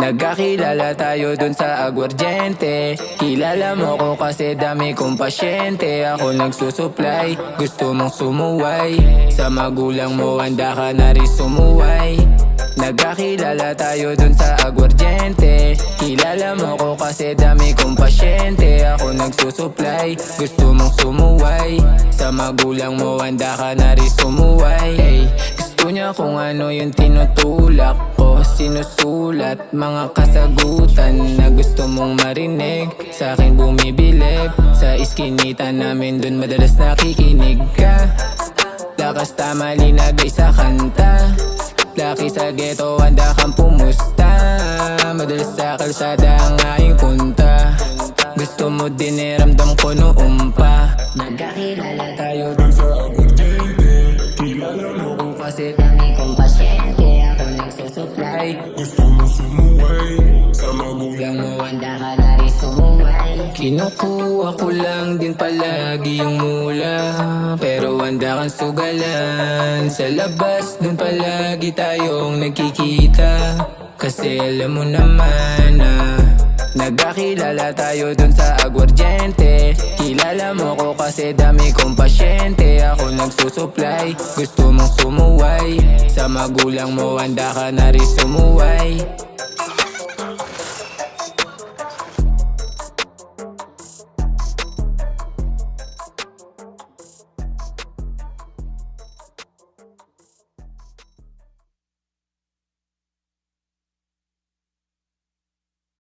Nagkakilala tayo dun sa aguardiente. Kilala mo ko kasi dami kong pasyente. Ako nagsusupply, gusto mong sumuway. Sa magulang mo handa ka na rin sumuway. Nagkakilala tayo dun sa aguardiente. Kilala mo ko kasi dami kong pasyente. Ako nagsusupply, gusto mong sumuway. Sa magulang mo handa ka na rin sumuway. Hey, gusto niya kung ano yung tinutulak ko, sinusulat mga kasagutan na gusto mong marinig. Sa akin bumibilib, sa iskinita namin dun madalas nakikinig ka. Lakas tama linagay sa kanta. Laki sa ghetto, handa kang pumusta. Madalas sa kalsada ang aking punta. Gusto mo din ramdam ko noon pa. Nagkakilala tayo dun sa aguardiente. Kilala mo ko kasi dami kong pasyente. Ako nagsusupply, gusto mo sumuway. Sa magulang mo handa ka na rin sumuway. Kinukuha ko lang din palagi yung mula, pero handa kang sugalan. Sa labas dun palagi tayong nagkikita, kasi alam mo naman na nagkakilala tayo dun sa aguardiente. Kilala mo ko kasi dami kong pasyente. Ako nagsusupply, gusto mong sumuway. Sa magulang mo handa ka na rin sumuway.